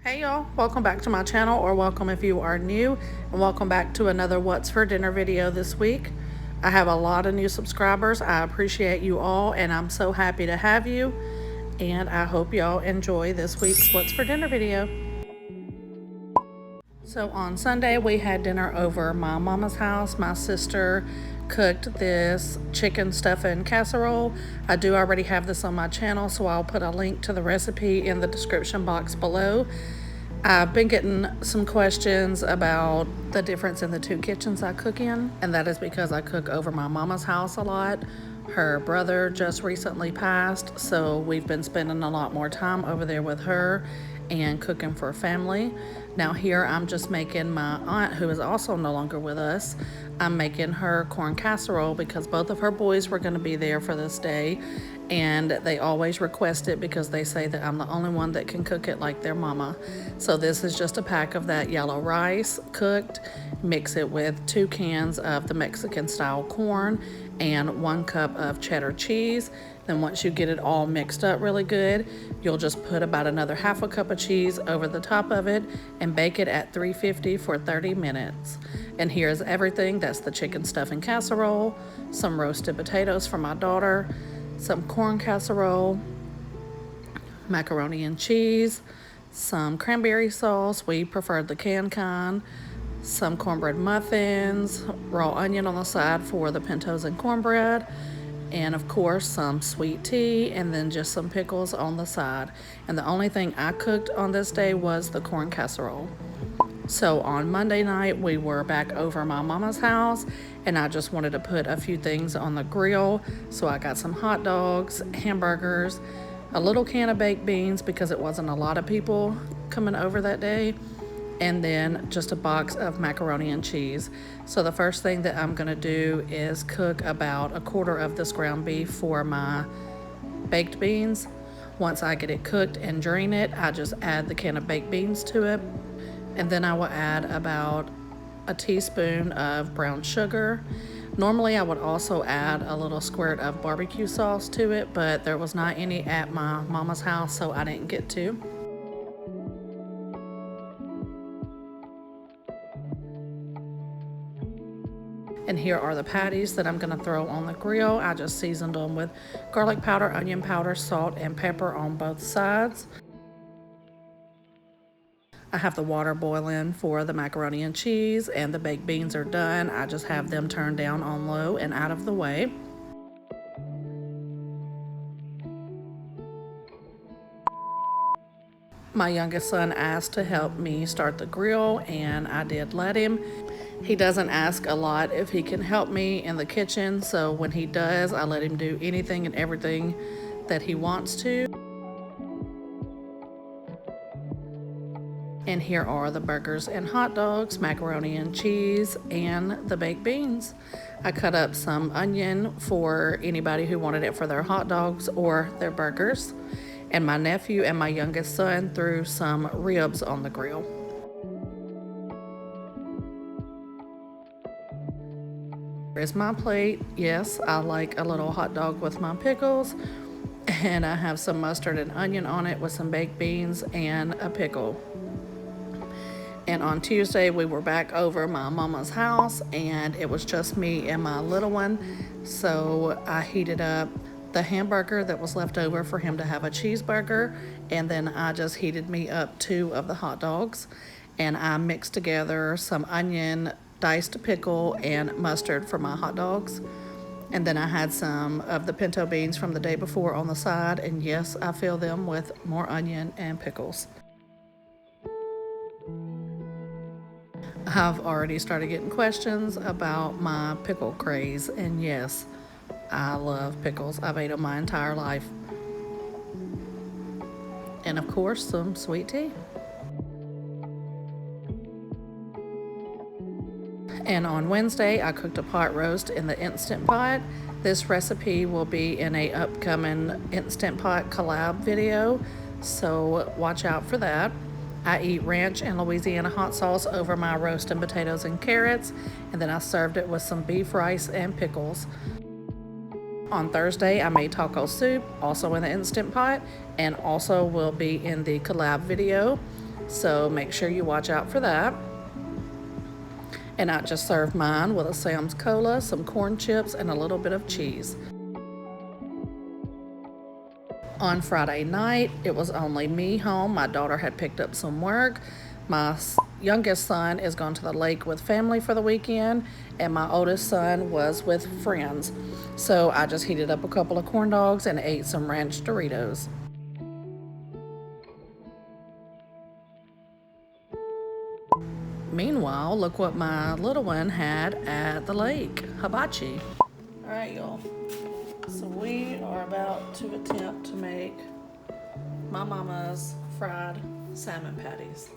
Hey y'all, welcome back to my channel, or welcome if you are new, and welcome back to another What's for Dinner video this week. I have a lot of new subscribers. I appreciate you all, and I'm so happy to have you, and I hope y'all enjoy this week's What's for Dinner video. So on Sunday we had dinner over my mama's house. My sister cooked this chicken stuffing casserole. I do already have this on my channel, so I'll put a link to the recipe in the description box below. I've been getting some questions about the difference in the two kitchens I cook in, and that is because I cook over my mama's house a lot. Her brother just recently passed, so we've been spending a lot more time over there with her and cooking for family. Now here I'm just making my aunt, who is also no longer with us, I'm making her corn casserole because both of her boys were going to be there for this day, and they always request it because they say that I'm the only one that can cook it like their mama. So this is just a pack of that yellow rice cooked. Mix it with 2 cans of the Mexican style corn and 1 cup of cheddar cheese. Then once you get it all mixed up really good, you'll just put about another ½ cup of cheese over the top of it and bake it at 350 for 30 minutes. And here's everything. That's the chicken stuffing casserole, some roasted potatoes for my daughter, some corn casserole, macaroni and cheese, some cranberry sauce, we preferred the canned kind, some cornbread muffins, raw onion on the side for the pintos and cornbread, and of course some sweet tea, and then just some pickles on the side. And the only thing I cooked on this day was the corn casserole. So on Monday night we were back over my mama's house, and I just wanted to put a few things on the grill. So I got some hot dogs, hamburgers, a little can of baked beans because it wasn't a lot of people coming over that day, and then just a box of macaroni and cheese. So the first thing that I'm gonna do is cook about 1/4 of this ground beef for my baked beans. Once I get it cooked and drain it, I just add the can of baked beans to it, and then I will add about a teaspoon of brown sugar. Normally I would also add a little squirt of barbecue sauce to it, but there was not any at my mama's house, so I didn't get to. And here are the patties that I'm gonna throw on the grill. I just seasoned them with garlic powder, onion powder, salt, and pepper on both sides. I have the water boiling for the macaroni and cheese, and the baked beans are done. I just have them turned down on low and out of the way. My youngest son asked to help me start the grill, and I did let him. He doesn't ask a lot if he can help me in the kitchen, so when he does, I let him do anything and everything that he wants to. And here are the burgers and hot dogs, macaroni and cheese, and the baked beans. I cut up some onion for anybody who wanted it for their hot dogs or their burgers. And my nephew and my youngest son threw some ribs on the grill. Here's my plate. Yes, I like a little hot dog with my pickles. And I have some mustard and onion on it with some baked beans and a pickle. And on Tuesday we were back over my mama's house, and it was just me and my little one. So I heated up the hamburger that was left over for him to have a cheeseburger, and then I just heated me up 2 of the hot dogs, and I mixed together some onion, diced pickle, and mustard for my hot dogs. And then I had some of the pinto beans from the day before on the side, and yes, I filled them with more onion and pickles. I've already started getting questions about my pickle craze, and yes, I love pickles. I've ate them my entire life. And of course, some sweet tea. And on Wednesday, I cooked a pot roast in the Instant Pot. This recipe will be in a upcoming Instant Pot collab video, so watch out for that. I eat ranch and Louisiana hot sauce over my roasted potatoes and carrots, and then I served it with some beef rice and pickles. On Thursday, I made taco soup, also in the Instant Pot, and also will be in the collab video. So make sure you watch out for that. And I just served mine with a Sam's Cola, some corn chips, and a little bit of cheese. On Friday night, it was only me home. My daughter had picked up some work. My youngest son is going to the lake with family for the weekend, and my oldest son was with friends. So I just heated up a couple of corn dogs and ate some ranch Doritos. Meanwhile, look what my little one had at the lake, hibachi. All right, y'all. So we are about to attempt to make my mama's fried salmon patties.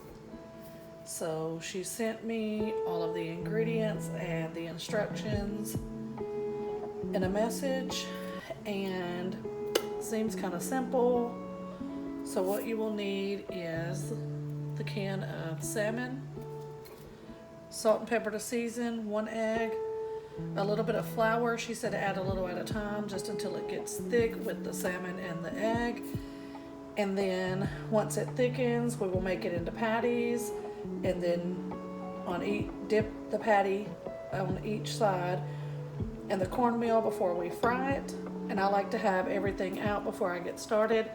So she sent me all of the ingredients and the instructions in a message, and seems kind of simple. So what you will need is the can of salmon, salt and pepper to season, 1 egg, a little bit of flour. She said add a little at a time just until it gets thick with the salmon and the egg. And then once it thickens, we will make it into patties, and then dip the patty on each side in the cornmeal before we fry it. And I like to have everything out before I get started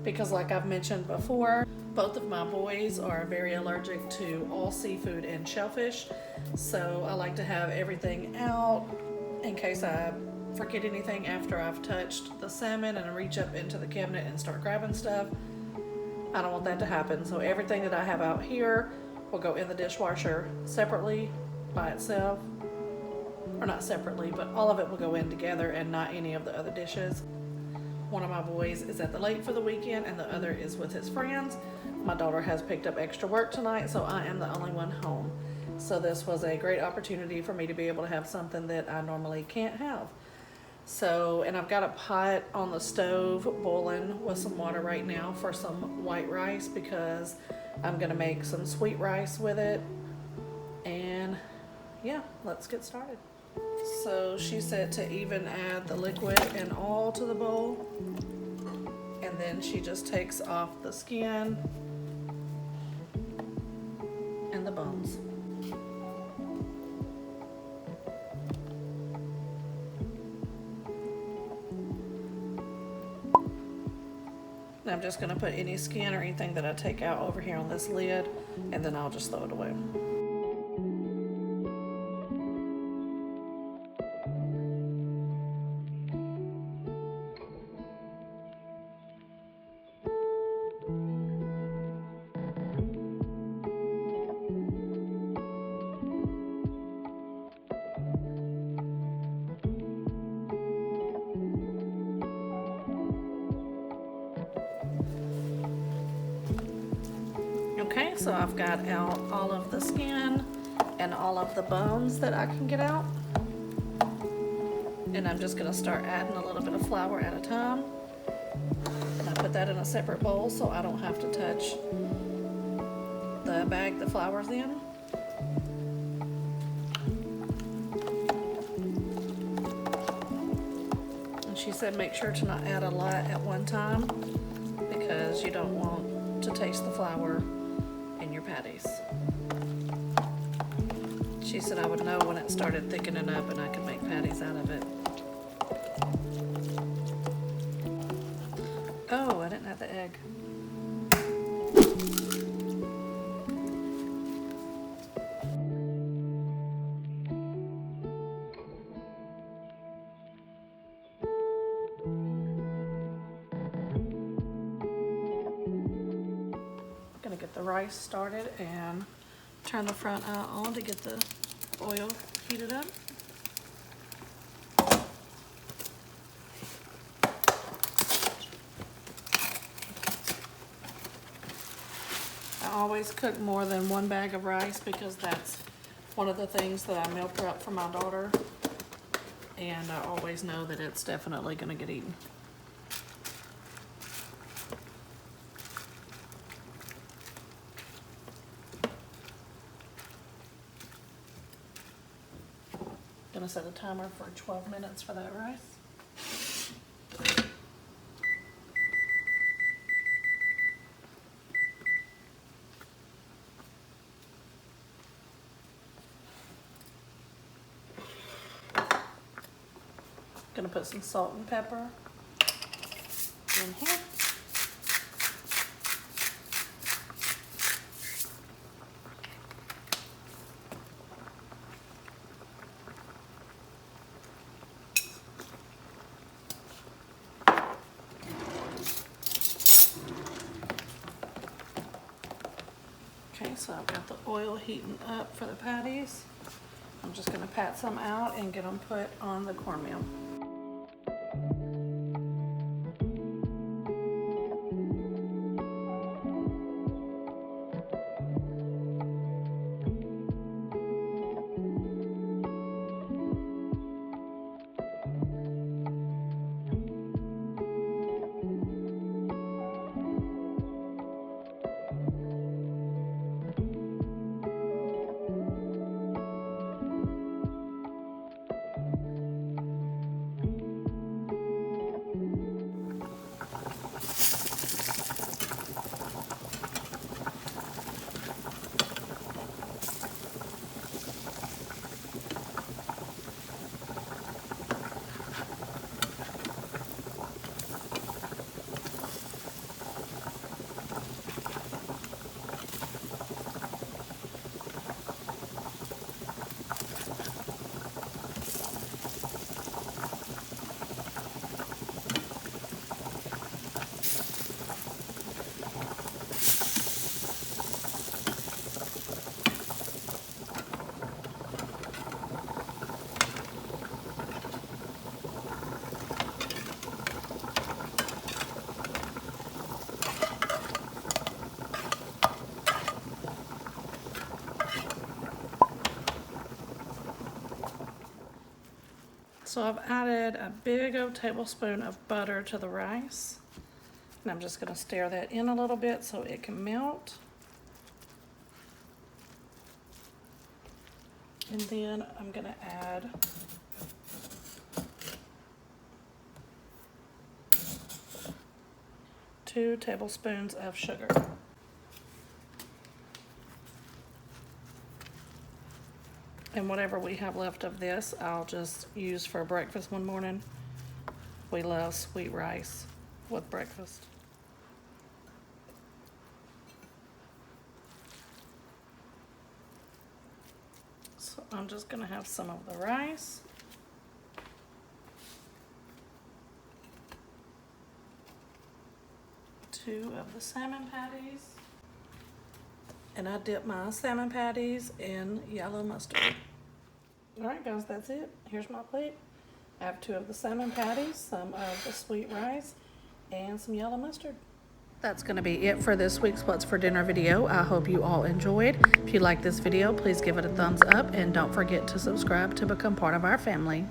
because, like I've mentioned before, both of my boys are very allergic to all seafood and shellfish. So I like to have everything out in case I forget anything after I've touched the salmon and I reach up into the cabinet and start grabbing stuff. I don't want that to happen. So everything that I have out here will go in the dishwasher separately by itself. Or not separately, but all of it will go in together and not any of the other dishes. One of my boys is at the lake for the weekend and the other is with his friends. My daughter has picked up extra work tonight, so I am the only one home. So this was a great opportunity for me to be able to have something that I normally can't have. So, and I've got a pot on the stove boiling with some water right now for some white rice because I'm gonna make some sweet rice with it. And yeah, let's get started. So she said to even add the liquid and all to the bowl, and then she just takes off the skin and the bones. I'm just going to put any skin or anything that I take out over here on this lid, and then I'll just throw it away. Okay, so I've got out all of the skin and all of the bones that I can get out. And I'm just gonna start adding a little bit of flour at a time. And I put that in a separate bowl so I don't have to touch the bag the flour's in. And she said make sure to not add a lot at one time because you don't want to taste the flour in your patties. She said I would know when it started thickening up and I could make patties out of it. Oh, I didn't have the egg. Gonna get the rice started and turn the front eye on to get the oil heated up. I always cook more than one bag of rice because that's one of the things that I meal prep for my daughter, and I always know that it's definitely gonna get eaten. Gonna set a timer for 12 minutes for that rice. going to put some salt and pepper in here. Okay, so I've got the oil heating up for the patties. I'm just going to pat some out and get them put on the cornmeal. So I've added a big old tablespoon of butter to the rice. And I'm just going to stir that in a little bit so it can melt. And then I'm going to add two tablespoons of sugar. And whatever we have left of this, I'll just use for breakfast one morning. We love sweet rice with breakfast. So I'm just gonna have some of the rice. Two of the salmon patties. And I dip my salmon patties in yellow mustard. All right, guys, that's it. Here's my plate. I have two of the salmon patties, some of the sweet rice, and some yellow mustard. That's going to be it for this week's What's for Dinner video. I hope you all enjoyed. If you like this video, please give it a thumbs up, and don't forget to subscribe to become part of our family.